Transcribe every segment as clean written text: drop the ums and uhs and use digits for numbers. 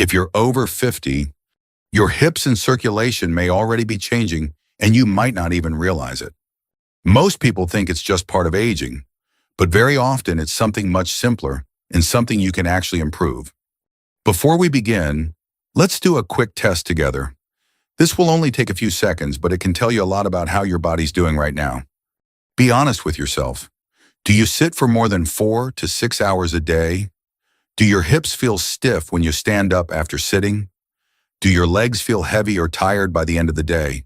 If you're over 50, your hips and circulation may already be changing and you might not even realize it. Most people think it's just part of aging, but very often it's something much simpler and something you can actually improve. Before we begin, let's do a quick test together. This will only take a few seconds, but it can tell you a lot about how your body's doing right now. Be honest with yourself. Do you sit for more than 4 to 6 hours a day? Do your hips feel stiff when you stand up after sitting? Do your legs feel heavy or tired by the end of the day?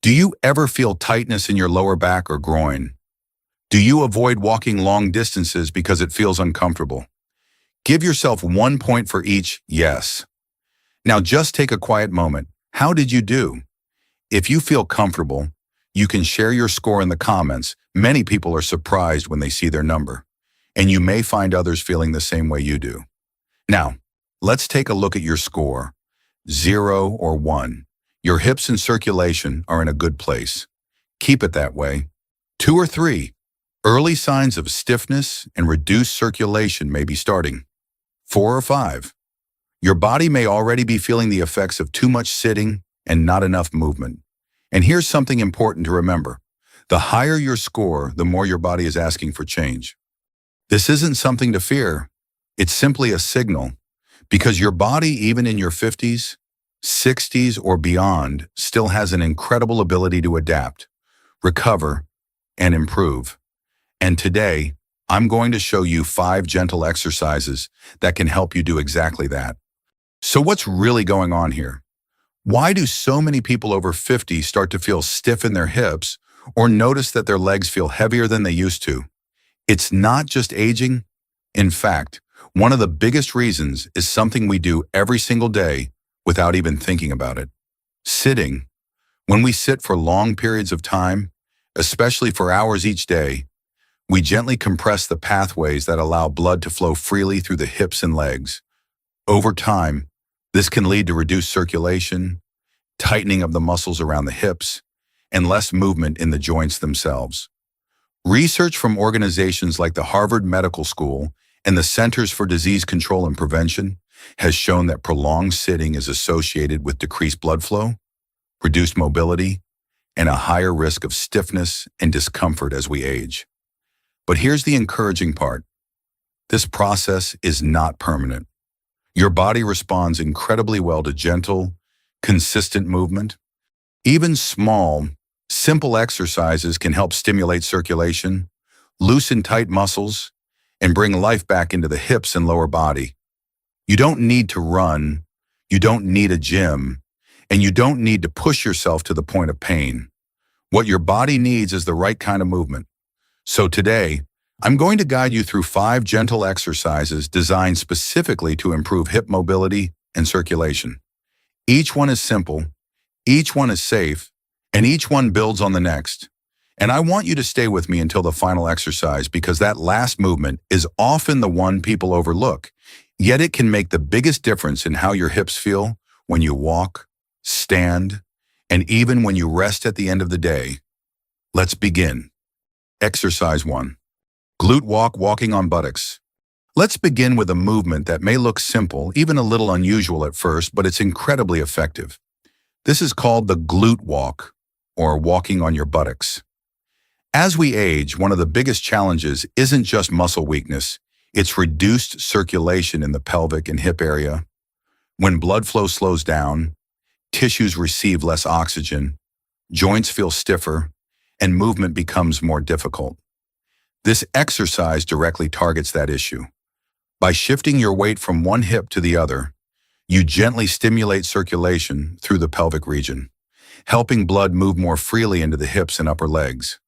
Do you ever feel tightness in your lower back or groin? Do you avoid walking long distances because it feels uncomfortable? Give yourself 1 point for each yes. Now just take a quiet moment. How did you do? If you feel comfortable, you can share your score in the comments. Many people are surprised when they see their number, and you may find others feeling the same way you do. Now, let's take a look at your score. 0 or 1. Your hips and circulation are in a good place. Keep it that way. 2 or 3. Early signs of stiffness and reduced circulation may be starting. 4 or 5. Your body may already be feeling the effects of too much sitting and not enough movement. And here's something important to remember. The higher your score, the more your body is asking for change. This isn't something to fear. It's simply a signal, because your body, even in your 50s, 60s, or beyond, still has an incredible ability to adapt, recover, and improve. And today, I'm going to show you 5 gentle exercises that can help you do exactly that. So what's really going on here? Why do so many people over 50 start to feel stiff in their hips or notice that their legs feel heavier than they used to? It's not just aging. In fact, one of the biggest reasons is something we do every single day without even thinking about it. Sitting. When we sit for long periods of time, especially for hours each day, we gently compress the pathways that allow blood to flow freely through the hips and legs. Over time, this can lead to reduced circulation, tightening of the muscles around the hips, and less movement in the joints themselves. Research from organizations like the Harvard Medical School and the Centers for Disease Control and Prevention has shown that prolonged sitting is associated with decreased blood flow, reduced mobility, and a higher risk of stiffness and discomfort as we age. But here's the encouraging part. This process is not permanent. Your body responds incredibly well to gentle, consistent movement. Even small, simple exercises can help stimulate circulation, loosen tight muscles, and bring life back into the hips and lower body. You don't need to run, you don't need a gym, and you don't need to push yourself to the point of pain. What your body needs is the right kind of movement. So today, I'm going to guide you through 5 gentle exercises designed specifically to improve hip mobility and circulation. Each one is simple, each one is safe, and each one builds on the next. And I want you to stay with me until the final exercise, because that last movement is often the one people overlook, yet it can make the biggest difference in how your hips feel when you walk, stand, and even when you rest at the end of the day. Let's begin. Exercise 1. Glute walk, walking on buttocks. Let's begin with a movement that may look simple, even a little unusual at first, but it's incredibly effective. This is called the glute walk, or walking on your buttocks. As we age, one of the biggest challenges isn't just muscle weakness, it's reduced circulation in the pelvic and hip area. When blood flow slows down, tissues receive less oxygen, joints feel stiffer, and movement becomes more difficult. This exercise directly targets that issue. By shifting your weight from one hip to the other, you gently stimulate circulation through the pelvic region, helping blood move more freely into the hips and upper legs.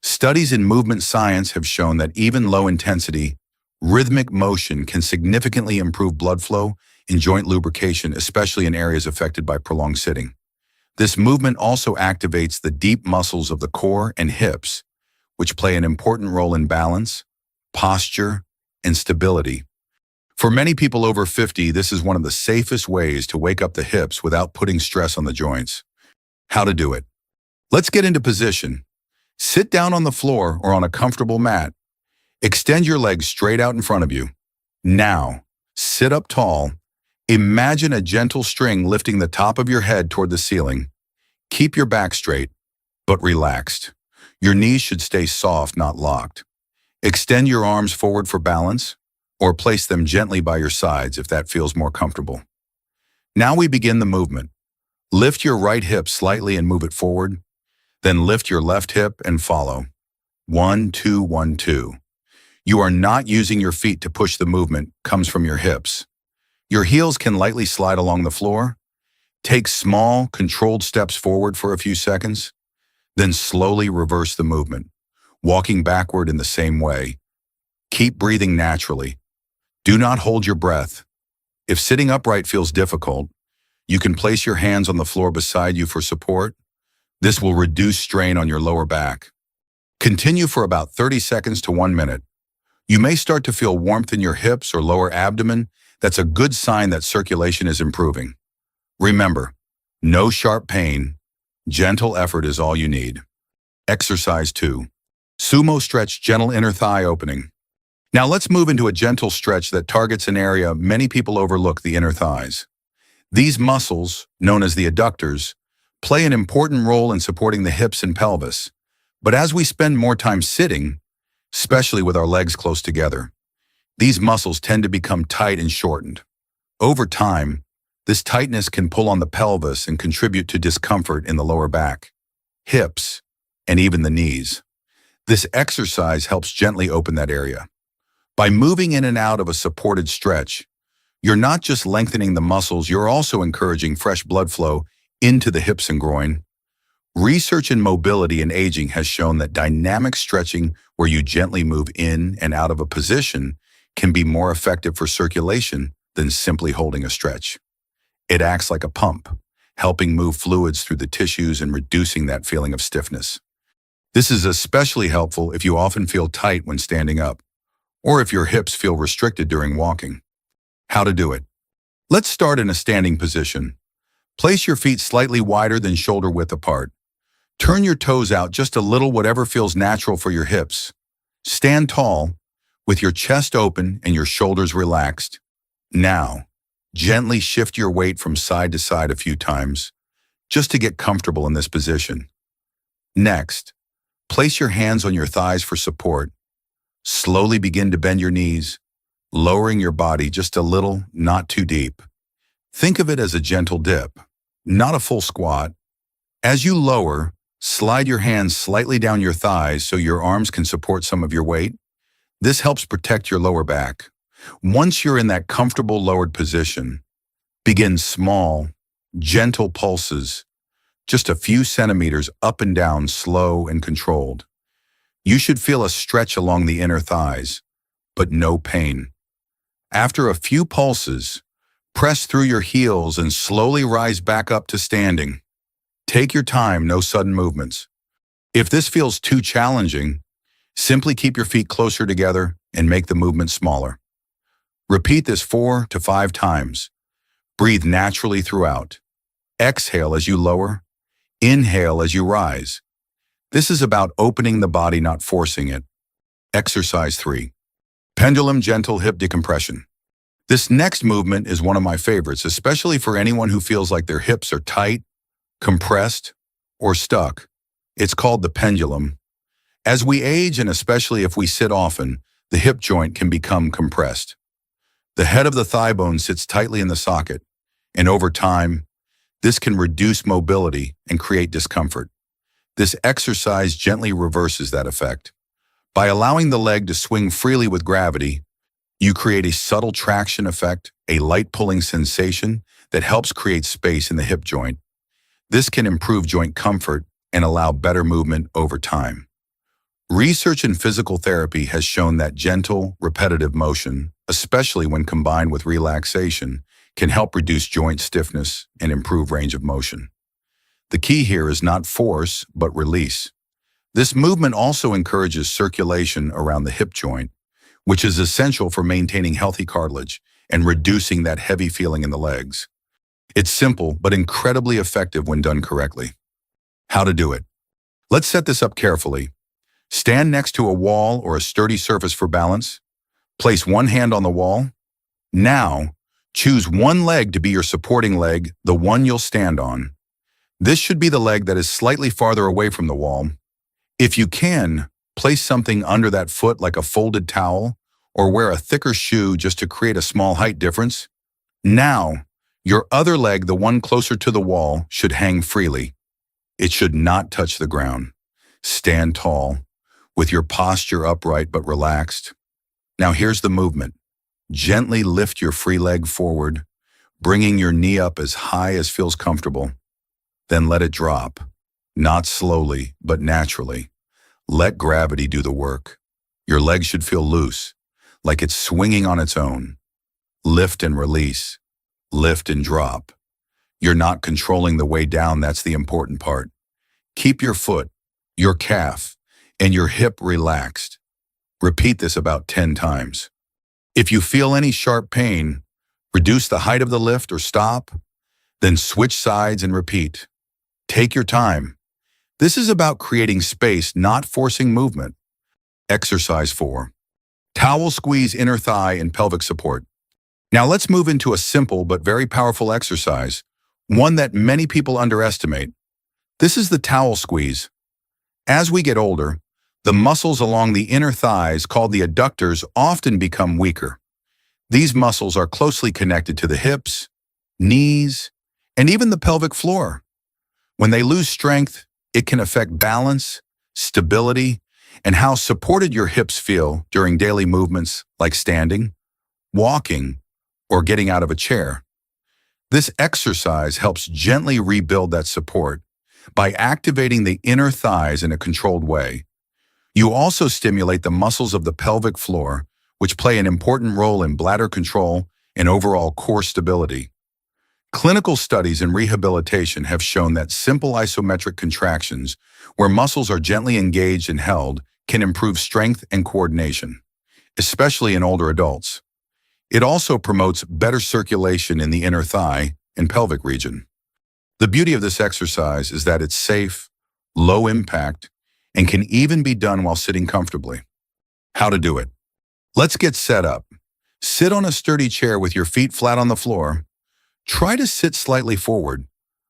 Studies in movement science have shown that even low-intensity, rhythmic motion can significantly improve blood flow and joint lubrication, especially in areas affected by prolonged sitting. This movement also activates the deep muscles of the core and hips, which play an important role in balance, posture, and stability. For many people over 50, this is one of the safest ways to wake up the hips without putting stress on the joints. How to do it? Let's get into position. Sit down on the floor or on a comfortable mat. Extend your legs straight out in front of you. Now, sit up tall Imagine a gentle string lifting the top of your head toward the ceiling. Keep your back straight, but relaxed. Your knees should stay soft, not locked. Extend your arms forward for balance, or place them gently by your sides if that feels more comfortable. Now we begin the movement. Lift your right hip slightly and move it forward. Then lift your left hip and follow. 1, 2, 1, 2. You are not using your feet to push the movement, comes from your hips. Your heels can lightly slide along the floor. Take small, controlled steps forward for a few seconds, then slowly reverse the movement, walking backward in the same way. Keep breathing naturally. Do not hold your breath. If sitting upright feels difficult, you can place your hands on the floor beside you for support. This will reduce strain on your lower back. Continue for about 30 seconds to 1 minute. You may start to feel warmth in your hips or lower abdomen. That's a good sign that circulation is improving. Remember, no sharp pain. Gentle effort is all you need. Exercise 2. Sumo stretch, gentle inner thigh opening. Now let's move into a gentle stretch that targets an area many people overlook, the inner thighs. These muscles, known as the adductors, play an important role in supporting the hips and pelvis. But as we spend more time sitting, especially with our legs close together, these muscles tend to become tight and shortened. Over time, this tightness can pull on the pelvis and contribute to discomfort in the lower back, hips, and even the knees. This exercise helps gently open that area. By moving in and out of a supported stretch, you're not just lengthening the muscles, you're also encouraging fresh blood flow into the hips and groin. Research in mobility and aging has shown that dynamic stretching, where you gently move in and out of a position, can be more effective for circulation than simply holding a stretch. It acts like a pump, helping move fluids through the tissues and reducing that feeling of stiffness. This is especially helpful if you often feel tight when standing up, or if your hips feel restricted during walking. How to do it? Let's start in a standing position. Place your feet slightly wider than shoulder width apart. Turn your toes out just a little, whatever feels natural for your hips. Stand tall, with your chest open and your shoulders relaxed. Now, gently shift your weight from side to side a few times, just to get comfortable in this position. Next, place your hands on your thighs for support. Slowly begin to bend your knees, lowering your body just a little, not too deep. Think of it as a gentle dip, not a full squat. As you lower, slide your hands slightly down your thighs so your arms can support some of your weight. This helps protect your lower back. Once you're in that comfortable lowered position, begin small, gentle pulses, just a few centimeters up and down, slow and controlled. You should feel a stretch along the inner thighs, but no pain. After a few pulses, press through your heels and slowly rise back up to standing. Take your time, no sudden movements. If this feels too challenging, simply keep your feet closer together and make the movement smaller. Repeat this 4 to 5 times. Breathe naturally throughout. Exhale as you lower. Inhale as you rise. This is about opening the body, not forcing it. Exercise 3. Pendulum gentle hip decompression. This next movement is one of my favorites, especially for anyone who feels like their hips are tight, compressed, or stuck. It's called the pendulum. As we age, and especially if we sit often, the hip joint can become compressed. The head of the thigh bone sits tightly in the socket, and over time, this can reduce mobility and create discomfort. This exercise gently reverses that effect. By allowing the leg to swing freely with gravity, you create a subtle traction effect, a light pulling sensation that helps create space in the hip joint. This can improve joint comfort and allow better movement over time. Research in physical therapy has shown that gentle, repetitive motion, especially when combined with relaxation, can help reduce joint stiffness and improve range of motion. The key here is not force, but release. This movement also encourages circulation around the hip joint, which is essential for maintaining healthy cartilage and reducing that heavy feeling in the legs. It's simple, but incredibly effective when done correctly. How to do it? Let's set this up carefully. Stand next to a wall or a sturdy surface for balance. Place one hand on the wall. Now, Choose one leg to be your supporting leg, the one you'll stand on. This should be the leg that is slightly farther away from the wall. If you can, place something under that foot like a folded towel or wear a thicker shoe just to create a small height difference. Now, your other leg, the one closer to the wall, should hang freely. It should not touch the ground. Stand tall, with your posture upright but relaxed. Now here's the movement. Gently lift your free leg forward, bringing your knee up as high as feels comfortable. Then let it drop, not slowly, but naturally. Let gravity do the work. Your leg should feel loose, like it's swinging on its own. Lift and release. Lift and drop. You're not controlling the way down, that's the important part. Keep your foot, your calf, and your hip relaxed. Repeat this about 10 times. If you feel any sharp pain, reduce the height of the lift or stop, then switch sides and repeat. Take your time. This is about creating space, not forcing movement. Exercise 4. Towel squeeze inner thigh and pelvic support. Now let's move into a simple but very powerful exercise, one that many people underestimate. This is the towel squeeze. As we get older, the muscles along the inner thighs, called the adductors, often become weaker. These muscles are closely connected to the hips, knees, and even the pelvic floor. When they lose strength, it can affect balance, stability, and how supported your hips feel during daily movements like standing, walking, or getting out of a chair. This exercise helps gently rebuild that support by activating the inner thighs in a controlled way. You also stimulate the muscles of the pelvic floor, which play an important role in bladder control and overall core stability. Clinical studies in rehabilitation have shown that simple isometric contractions, where muscles are gently engaged and held, can improve strength and coordination, especially in older adults. It also promotes better circulation in the inner thigh and pelvic region. The beauty of this exercise is that it's safe, low impact, and can even be done while sitting comfortably. How to do it? Let's get set up. Sit on a sturdy chair with your feet flat on the floor. Try to sit slightly forward,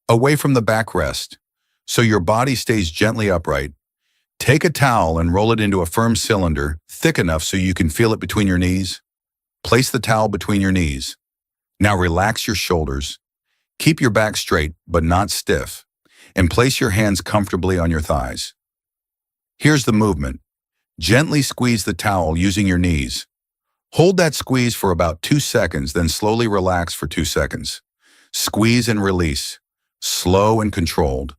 away from the backrest, so your body stays gently upright. Take a towel and roll it into a firm cylinder, thick enough so you can feel it between your knees. Place the towel between your knees. Now relax your shoulders. Keep your back straight, but not stiff, and place your hands comfortably on your thighs. Here's the movement. Gently squeeze the towel using your knees. Hold that squeeze for about 2 seconds, then slowly relax for 2 seconds. Squeeze and release, slow and controlled.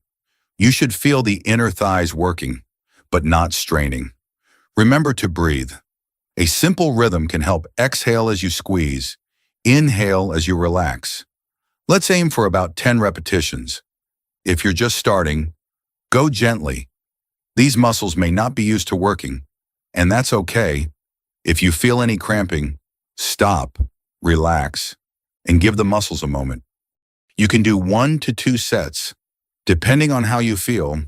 You should feel the inner thighs working, but not straining. Remember to breathe. A simple rhythm can help. Exhale as you squeeze, inhale as you relax. Let's aim for about 10 repetitions. If you're just starting, go gently. These muscles may not be used to working, and that's okay. If you feel any cramping, stop, relax, and give the muscles a moment. You can do 1 to 2 sets, depending on how you feel.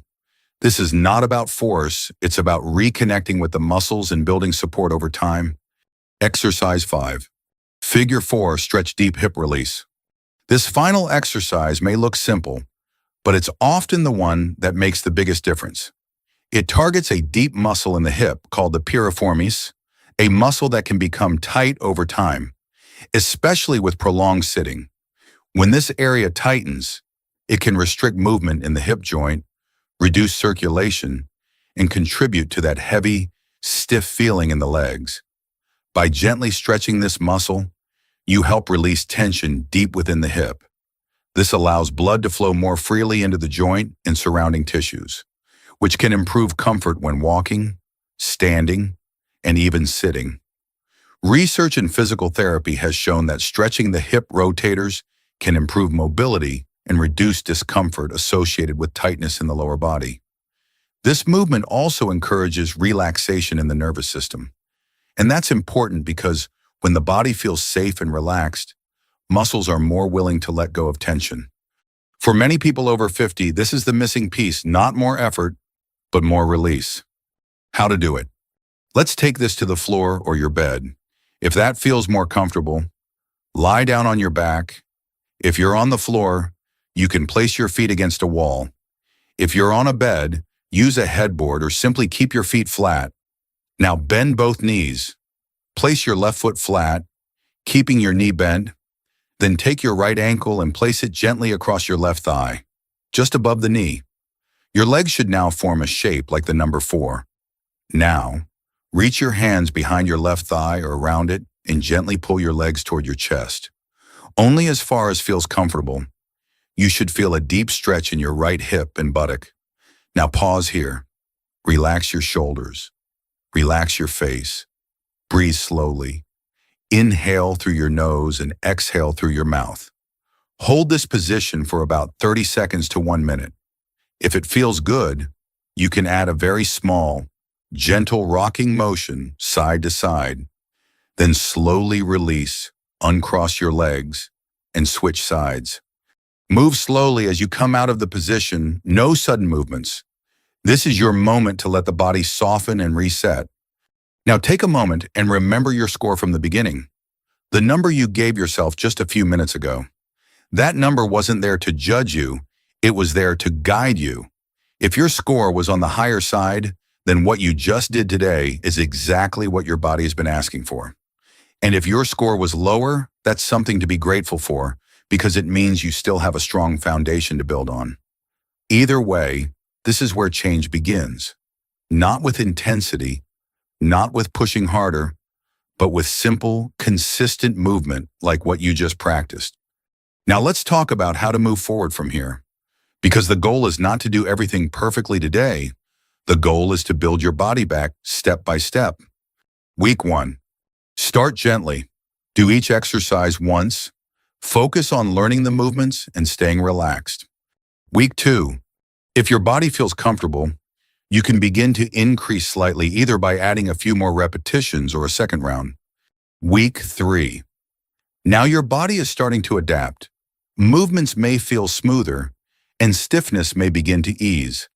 This is not about force, it's about reconnecting with the muscles and building support over time. Exercise 5. Figure 4, stretch deep hip release. This final exercise may look simple, but it's often the one that makes the biggest difference. It targets a deep muscle in the hip called the piriformis, a muscle that can become tight over time, especially with prolonged sitting. When this area tightens, it can restrict movement in the hip joint, reduce circulation, and contribute to that heavy, stiff feeling in the legs. By gently stretching this muscle, you help release tension deep within the hip. This allows blood to flow more freely into the joint and surrounding tissues, which can improve comfort when walking, standing, and even sitting. Research in physical therapy has shown that stretching the hip rotators can improve mobility and reduce discomfort associated with tightness in the lower body. This movement also encourages relaxation in the nervous system. And that's important because when the body feels safe and relaxed, muscles are more willing to let go of tension. For many people over 50, this is the missing piece, not more effort, but more release. How to do it? Let's take this to the floor or your bed. If that feels more comfortable, Lie down on your back. If you're on the floor, you can place your feet against a wall. If you're on a bed, use a headboard or simply keep your feet flat. Now bend both knees. Place your left foot flat, keeping your knee bent. Then take your right ankle and place it gently across your left thigh, just above the knee. Your legs should now form a shape like the number 4. Now, reach your hands behind your left thigh or around it and gently pull your legs toward your chest. Only as far as feels comfortable. You should feel a deep stretch in your right hip and buttock. Now pause here. Relax your shoulders. Relax your face. Breathe slowly. Inhale through your nose and exhale through your mouth. Hold this position for about 30 seconds to 1 minute. If it feels good, you can add a very small, gentle rocking motion side to side. Then slowly release, uncross your legs, and switch sides. Move slowly as you come out of the position, no sudden movements. This is your moment to let the body soften and reset. Now take a moment and remember your score from the beginning. The number you gave yourself just a few minutes ago. That number wasn't there to judge you, it was there to guide you. If your score was on the higher side, then what you just did today is exactly what your body has been asking for. And if your score was lower, that's something to be grateful for, because it means you still have a strong foundation to build on. Either way, this is where change begins. Not with intensity, not with pushing harder, but with simple, consistent movement like what you just practiced. Now let's talk about how to move forward from here. Because the goal is not to do everything perfectly today. The goal is to build your body back step by step. Week 1. Start gently. Do each exercise once. Focus on learning the movements and staying relaxed. Week 2. If your body feels comfortable, you can begin to increase slightly either by adding a few more repetitions or a second round. Week 3. Now your body is starting to adapt. Movements may feel smoother, and stiffness may begin to ease.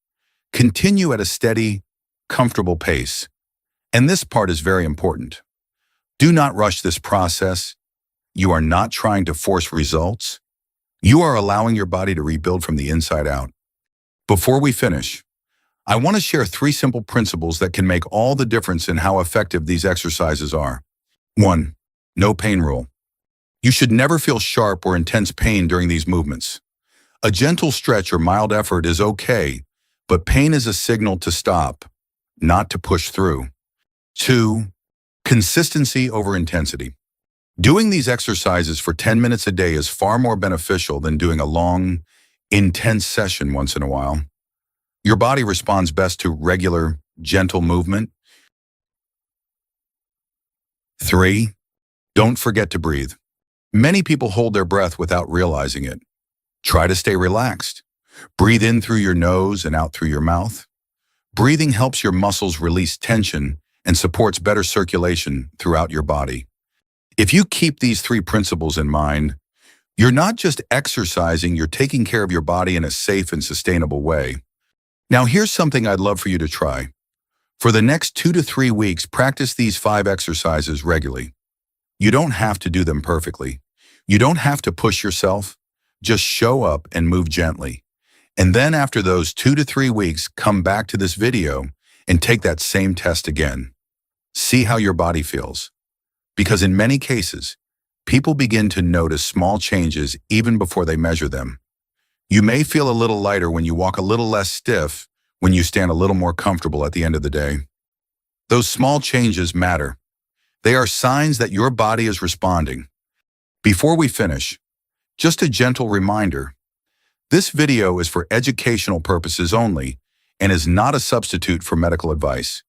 Continue at a steady, comfortable pace. And this part is very important. Do not rush this process. You are not trying to force results. You are allowing your body to rebuild from the inside out. Before we finish, I want to share 3 simple principles that can make all the difference in how effective these exercises are. 1. No pain rule. You should never feel sharp or intense pain during these movements. A gentle stretch or mild effort is okay, but pain is a signal to stop, not to push through. 2. Consistency over intensity. Doing these exercises for 10 minutes a day is far more beneficial than doing a long, intense session once in a while. Your body responds best to regular, gentle movement. 3. Don't forget to breathe. Many people hold their breath without realizing it. Try to stay relaxed. Breathe in through your nose and out through your mouth. Breathing helps your muscles release tension and supports better circulation throughout your body. If you keep these 3 principles in mind, you're not just exercising, you're taking care of your body in a safe and sustainable way. Now here's something I'd love for you to try. For the next 2 to 3 weeks, practice these 5 exercises regularly. You don't have to do them perfectly. You don't have to push yourself. Just show up and move gently. And then after those 2 to 3 weeks, come back to this video and take that same test again. See how your body feels. Because in many cases, people begin to notice small changes even before they measure them. You may feel a little lighter when you walk a little less stiff, when you stand a little more comfortable at the end of the day. Those small changes matter. They are signs that your body is responding. Before we finish, just a gentle reminder. This video is for educational purposes only and is not a substitute for medical advice.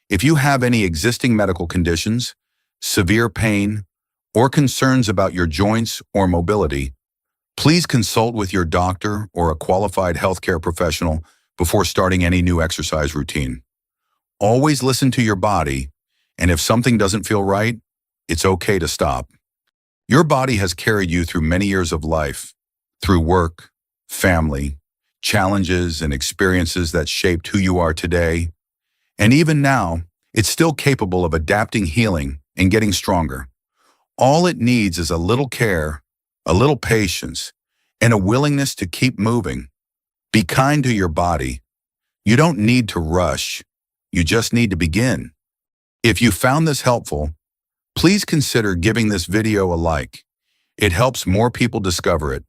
If you have any existing medical conditions, severe pain, or concerns about your joints or mobility, please consult with your doctor or a qualified healthcare professional before starting any new exercise routine. Always listen to your body, and if something doesn't feel right, it's okay to stop. Your body has carried you through many years of life, through work, family, challenges, and experiences that shaped who you are today. And even now, it's still capable of adapting, healing, and getting stronger. All it needs is a little care, a little patience, and a willingness to keep moving. Be kind to your body. You don't need to rush. You just need to begin. If you found this helpful, please consider giving this video a like. It helps more people discover it.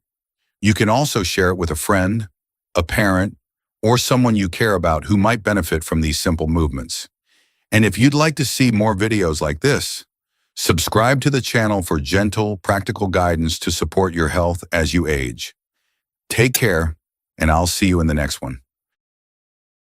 You can also share it with a friend, a parent, or someone you care about who might benefit from these simple movements. And if you'd like to see more videos like this, subscribe to the channel for gentle, practical guidance to support your health as you age. Take care, and I'll see you in the next one.